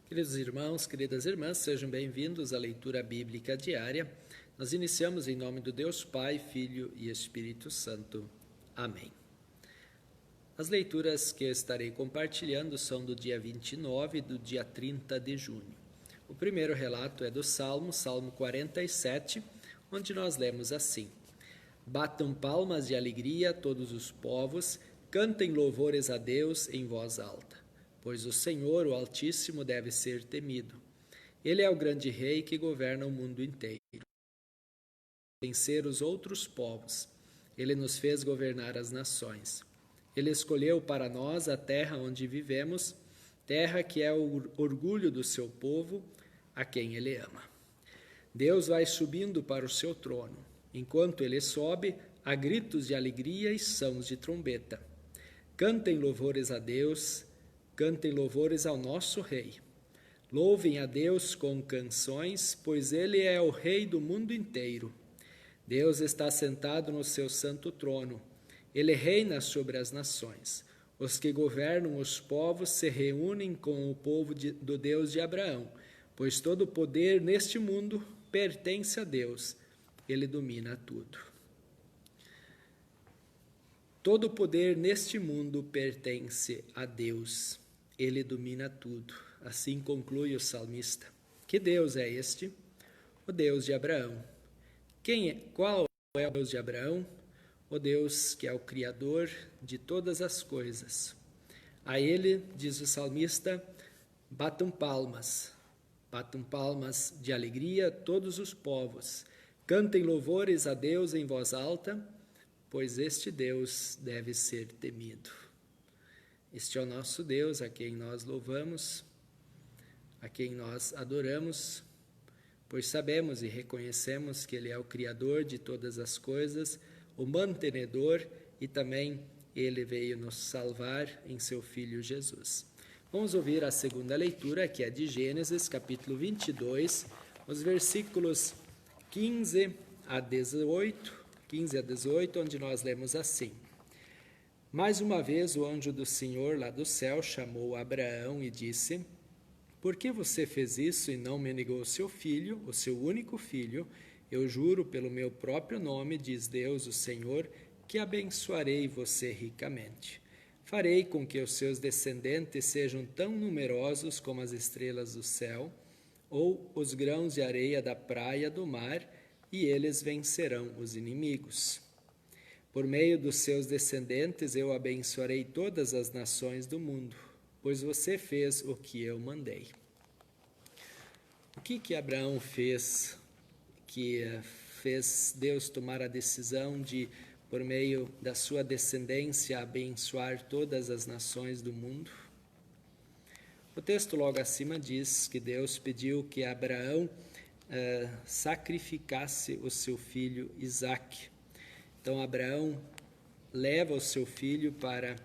Queridos irmãos, queridas irmãs, sejam bem-vindos à leitura bíblica diária. Nós iniciamos em nome do Deus Pai, Filho e Espírito Santo. Amém. As leituras que eu estarei compartilhando são do dia 29 e do dia 30 de junho. O primeiro relato é do Salmo 47, onde nós lemos assim: Batam palmas de alegria todos os povos, cantem louvores a Deus em voz alta. Pois o Senhor, o Altíssimo, deve ser temido. Ele é o grande rei que governa o mundo inteiro. Vencer os outros povos. Ele nos fez governar as nações. Ele escolheu para nós a terra onde vivemos, terra que é o orgulho do seu povo, a quem ele ama. Deus vai subindo para o seu trono. Enquanto ele sobe, há gritos de alegria e sons de trombeta. Cantem louvores a Deus, cantem louvores ao nosso Rei. Louvem a Deus com canções, pois Ele é o Rei do mundo inteiro. Deus está sentado no seu santo trono. Ele reina sobre as nações. Os que governam os povos se reúnem com o povo do Deus de Abraão, pois todo o poder neste mundo pertence a Deus. Ele domina tudo. Todo o poder neste mundo pertence a Deus. Ele domina tudo. Assim conclui o salmista. Que Deus é este? O Deus de Abraão. Qual é o Deus de Abraão? O Deus que é o Criador de todas as coisas. A ele, diz o salmista, batam palmas de alegria todos os povos. Cantem louvores a Deus em voz alta, pois este Deus deve ser temido. Este é o nosso Deus, a quem nós louvamos, a quem nós adoramos, pois sabemos e reconhecemos que Ele é o Criador de todas as coisas, o mantenedor, e também Ele veio nos salvar em seu Filho Jesus. Vamos ouvir a segunda leitura, que é de Gênesis, capítulo 22, os versículos 15 a 18, onde nós lemos assim: Mais uma vez o anjo do Senhor lá do céu chamou Abraão e disse: Por que você fez isso e não me negou o seu filho, o seu único filho? Eu juro pelo meu próprio nome, diz Deus, o Senhor, que abençoarei você ricamente. Farei com que os seus descendentes sejam tão numerosos como as estrelas do céu, ou os grãos de areia da praia do mar, e eles vencerão os inimigos. Por meio dos seus descendentes eu abençoarei todas as nações do mundo, pois você fez o que eu mandei. O que Abraão fez que fez Deus tomar a decisão de, por meio da sua descendência, abençoar todas as nações do mundo? O texto logo acima diz que Deus pediu que Abraão sacrificasse o seu filho Isaque. Então Abraão leva o seu filho para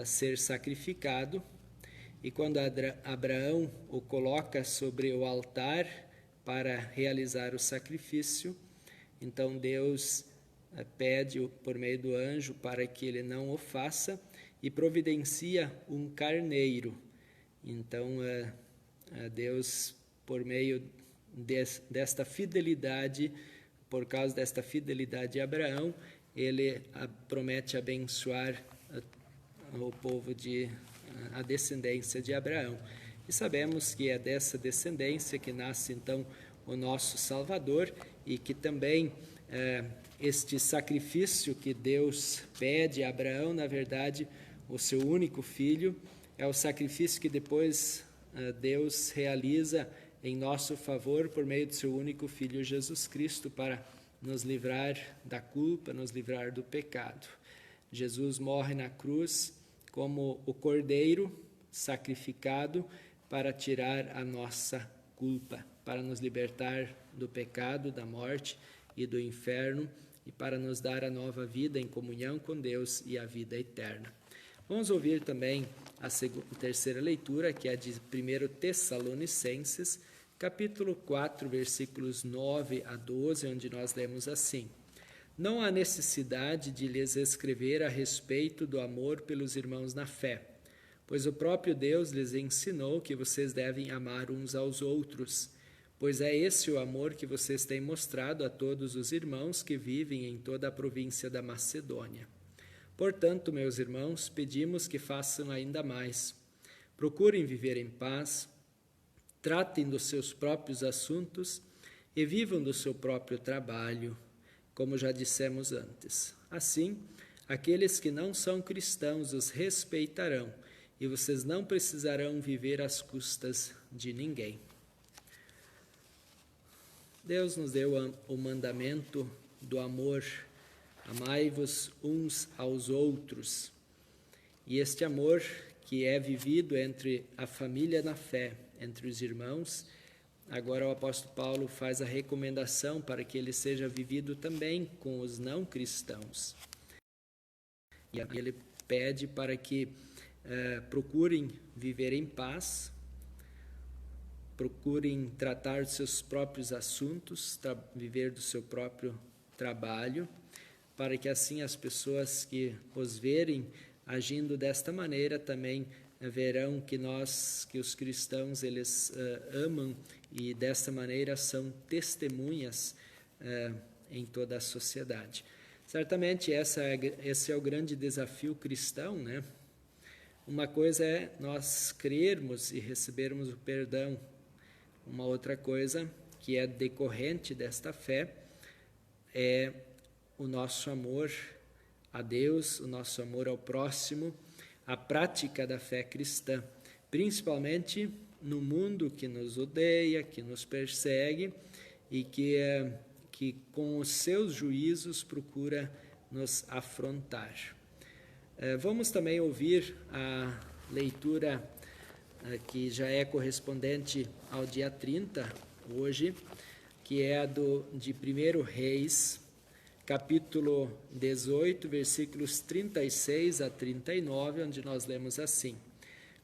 ser sacrificado, e quando Abraão o coloca sobre o altar para realizar o sacrifício, então Deus pede por meio do anjo para que ele não o faça e providencia um carneiro. Então Deus, por meio desta fidelidade, por causa desta fidelidade de Abraão, ele promete abençoar o povo a descendência de Abraão. E sabemos que é dessa descendência que nasce então o nosso Salvador, e que também este sacrifício que Deus pede a Abraão, na verdade, o seu único filho, é o sacrifício que depois Deus realiza em nosso favor por meio do seu único Filho Jesus Cristo, para nos livrar da culpa, nos livrar do pecado. Jesus morre na cruz como o cordeiro sacrificado para tirar a nossa culpa, para nos libertar do pecado, da morte e do inferno, e para nos dar a nova vida em comunhão com Deus e a vida eterna. Vamos ouvir também a terceira leitura, que é de 1 Tessalonicenses, capítulo 4, versículos 9 a 12, onde nós lemos assim: Não há necessidade de lhes escrever a respeito do amor pelos irmãos na fé, pois o próprio Deus lhes ensinou que vocês devem amar uns aos outros, pois é esse o amor que vocês têm mostrado a todos os irmãos que vivem em toda a província da Macedônia. Portanto, meus irmãos, pedimos que façam ainda mais. Procurem viver em paz, tratem dos seus próprios assuntos e vivam do seu próprio trabalho, como já dissemos antes. Assim, aqueles que não são cristãos os respeitarão e vocês não precisarão viver às custas de ninguém. Deus nos deu o mandamento do amor. Amai-vos uns aos outros. E este amor que é vivido entre a família na fé, entre os irmãos, agora o apóstolo Paulo faz a recomendação para que ele seja vivido também com os não cristãos. E ele pede para que procurem viver em paz, procurem tratar dos seus próprios assuntos, viver do seu próprio trabalho, para que assim as pessoas que os verem agindo desta maneira também verão que os cristãos, eles amam e desta maneira são testemunhas em toda a sociedade. Certamente esse é o grande desafio cristão, né? Uma coisa é nós crermos e recebermos o perdão. Uma outra coisa que é decorrente desta fé é o nosso amor a Deus, o nosso amor ao próximo, a prática da fé cristã, principalmente no mundo que nos odeia, que nos persegue e que com os seus juízos procura nos afrontar. Vamos também ouvir a leitura que já é correspondente ao dia 30, hoje, que é de 1 Reis, capítulo 18, versículos 36 a 39, onde nós lemos assim: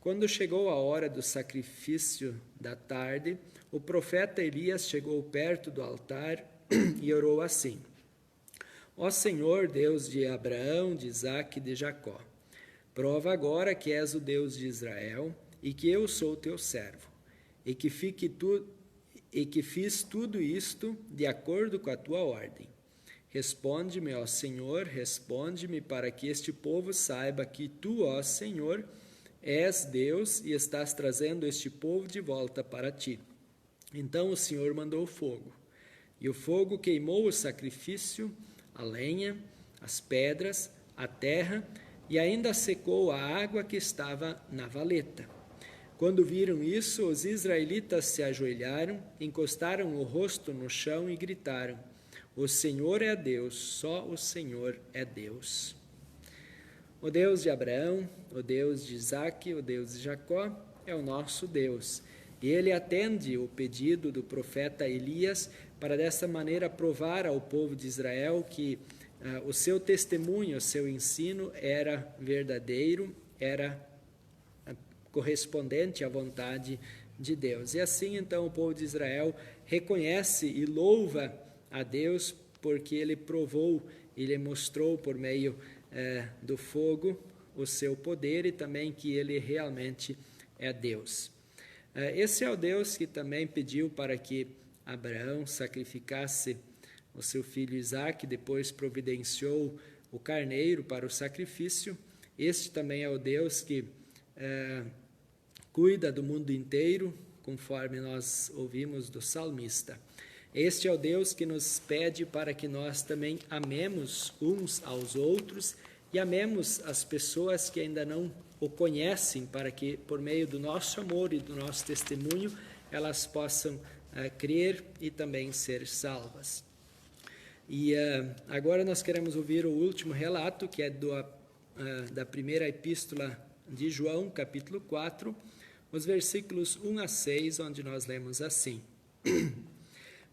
Quando chegou a hora do sacrifício da tarde, o profeta Elias chegou perto do altar e orou assim: Ó Senhor, Deus de Abraão, de Isaque e de Jacó, prova agora que és o Deus de Israel e que eu sou teu servo, e que fiz tudo isto de acordo com a tua ordem. Responde-me, ó Senhor, responde-me, para que este povo saiba que tu, ó Senhor, és Deus e estás trazendo este povo de volta para ti. Então o Senhor mandou fogo, e o fogo queimou o sacrifício, a lenha, as pedras, a terra, e ainda secou a água que estava na valeta. Quando viram isso, os israelitas se ajoelharam, encostaram o rosto no chão e gritaram: O Senhor é Deus, só o Senhor é Deus. O Deus de Abraão, o Deus de Isaque, o Deus de Jacó é o nosso Deus. E ele atende o pedido do profeta Elias para dessa maneira provar ao povo de Israel que o seu testemunho, o seu ensino era verdadeiro, era correspondente à vontade de Deus. E assim, então, o povo de Israel reconhece e louva a Deus porque ele provou, ele mostrou por meio do fogo o seu poder e também que ele realmente é Deus. Esse é o Deus que também pediu para que Abraão sacrificasse o seu filho Isaque, depois providenciou o carneiro para o sacrifício. Este também é o Deus que cuida do mundo inteiro, conforme nós ouvimos do salmista. Este é o Deus que nos pede para que nós também amemos uns aos outros e amemos as pessoas que ainda não o conhecem, para que, por meio do nosso amor e do nosso testemunho, elas possam crer e também ser salvas. E agora nós queremos ouvir o último relato, que é da primeira epístola de João, capítulo 4, os versículos 1 a 6, onde nós lemos assim: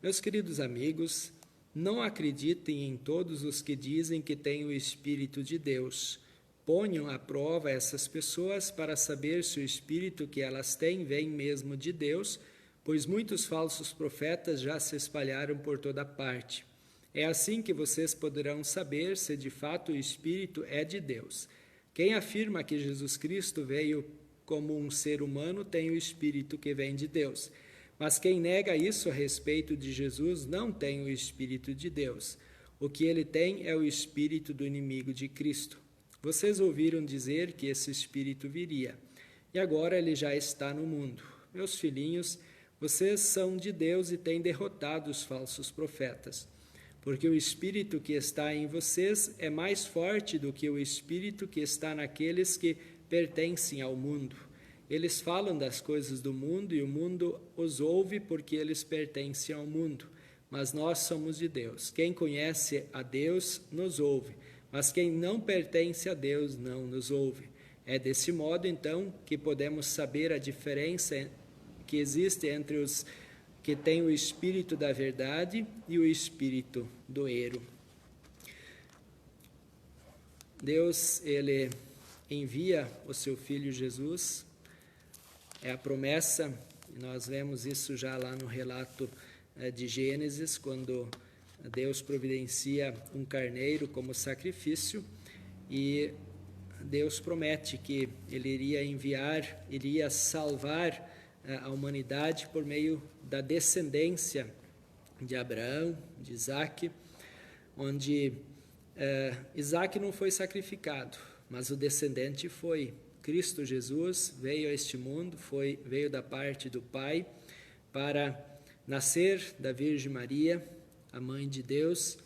Meus queridos amigos, não acreditem em todos os que dizem que têm o Espírito de Deus. Ponham à prova essas pessoas para saber se o Espírito que elas têm vem mesmo de Deus, pois muitos falsos profetas já se espalharam por toda parte. É assim que vocês poderão saber se de fato o Espírito é de Deus. Quem afirma que Jesus Cristo veio como um ser humano tem o Espírito que vem de Deus. Mas quem nega isso a respeito de Jesus não tem o Espírito de Deus. O que ele tem é o espírito do inimigo de Cristo. Vocês ouviram dizer que esse espírito viria, e agora ele já está no mundo. Meus filhinhos, vocês são de Deus e têm derrotado os falsos profetas, porque o espírito que está em vocês é mais forte do que o espírito que está naqueles que pertencem ao mundo. Eles falam das coisas do mundo e o mundo os ouve porque eles pertencem ao mundo. Mas nós somos de Deus. Quem conhece a Deus nos ouve, mas quem não pertence a Deus não nos ouve. É desse modo, então, que podemos saber a diferença que existe entre os que têm o espírito da verdade e o espírito do erro. Deus, ele envia o seu Filho Jesus, é a promessa, nós vemos isso já lá no relato de Gênesis, quando Deus providencia um carneiro como sacrifício e Deus promete que ele iria salvar a humanidade por meio da descendência de Abraão, de Isaque, onde Isaque não foi sacrificado, mas o descendente foi. Cristo Jesus veio a este mundo, veio da parte do Pai para nascer da Virgem Maria, a Mãe de Deus,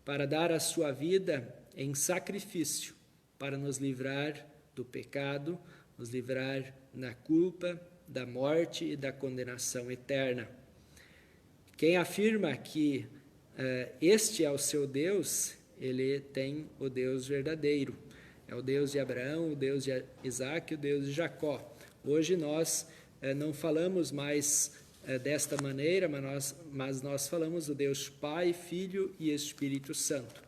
para dar a sua vida em sacrifício, para nos livrar do pecado, nos livrar da culpa, da morte e da condenação eterna. Quem afirma que este é o seu Deus, ele tem o Deus verdadeiro. É o Deus de Abraão, o Deus de Isaque, o Deus de Jacó. Hoje nós não falamos mais desta maneira, mas nós falamos do Deus Pai, Filho e Espírito Santo.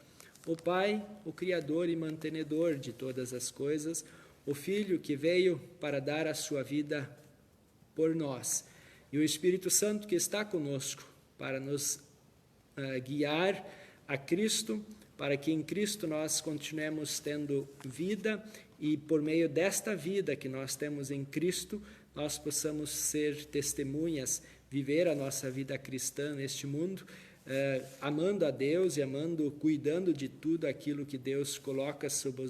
O Pai, o Criador e mantenedor de todas as coisas, o Filho que veio para dar a sua vida por nós, e o Espírito Santo que está conosco para nos guiar a Cristo, para que em Cristo nós continuemos tendo vida e por meio desta vida que nós temos em Cristo, nós possamos ser testemunhas, viver a nossa vida cristã neste mundo, amando a Deus e cuidando de tudo aquilo que Deus coloca sob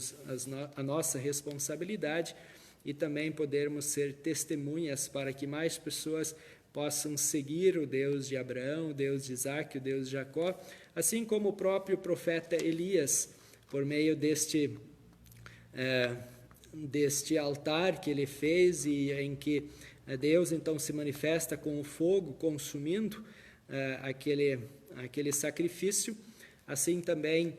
a nossa responsabilidade e também podermos ser testemunhas para que mais pessoas possam seguir o Deus de Abraão, o Deus de Isaque, o Deus de Jacó, assim como o próprio profeta Elias, por meio deste altar que ele fez e em que Deus então se manifesta com o fogo consumindo aquele sacrifício, assim também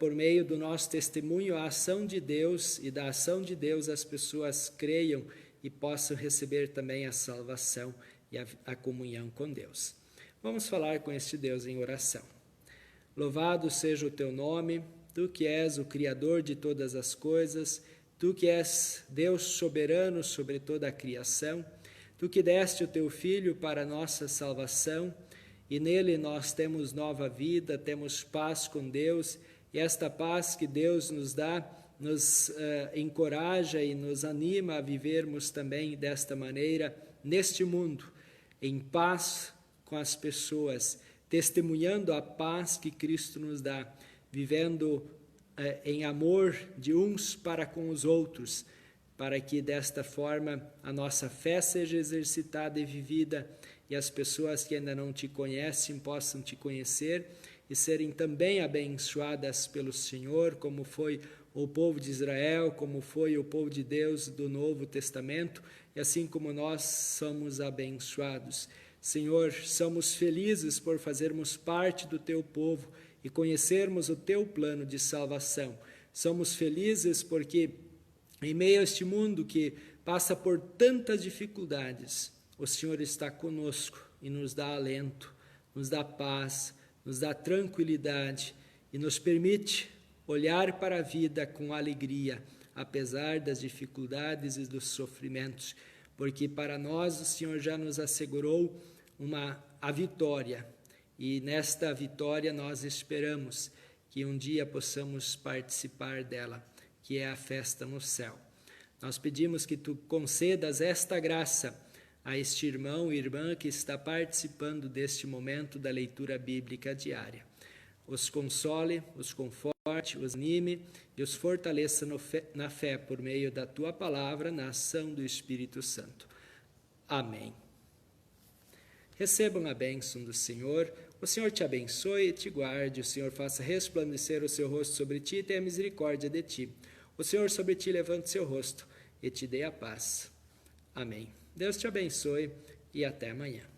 por meio do nosso testemunho, a ação de Deus e da ação de Deus as pessoas creiam e possam receber também a salvação e a comunhão com Deus. Vamos falar com este Deus em oração. Louvado seja o teu nome, tu que és o Criador de todas as coisas, tu que és Deus soberano sobre toda a criação, tu que deste o teu Filho para a nossa salvação, e nele nós temos nova vida, temos paz com Deus, e esta paz que Deus nos dá, nos encoraja e nos anima a vivermos também desta maneira, neste mundo, em paz com as pessoas, testemunhando a paz que Cristo nos dá, vivendo em amor de uns para com os outros, para que desta forma a nossa fé seja exercitada e vivida e as pessoas que ainda não te conhecem possam te conhecer e serem também abençoadas pelo Senhor, como foi o povo de Israel, como foi o povo de Deus do Novo Testamento, e assim como nós somos abençoados. Senhor, somos felizes por fazermos parte do teu povo e conhecermos o teu plano de salvação. Somos felizes porque, em meio a este mundo que passa por tantas dificuldades, o Senhor está conosco e nos dá alento, nos dá paz, nos dá tranquilidade e nos permite olhar para a vida com alegria, apesar das dificuldades e dos sofrimentos, porque para nós o Senhor já nos assegurou a vitória, e nesta vitória nós esperamos que um dia possamos participar dela, que é a festa no céu. Nós pedimos que tu concedas esta graça a este irmão e irmã que está participando deste momento da leitura bíblica diária. Os console, os conforte, os anime e os fortaleça na fé por meio da tua palavra, na ação do Espírito Santo. Amém. Recebam a bênção do Senhor. O Senhor te abençoe e te guarde. O Senhor faça resplandecer o seu rosto sobre ti e tenha misericórdia de ti. O Senhor sobre ti levante seu rosto e te dê a paz. Amém. Deus te abençoe e até amanhã.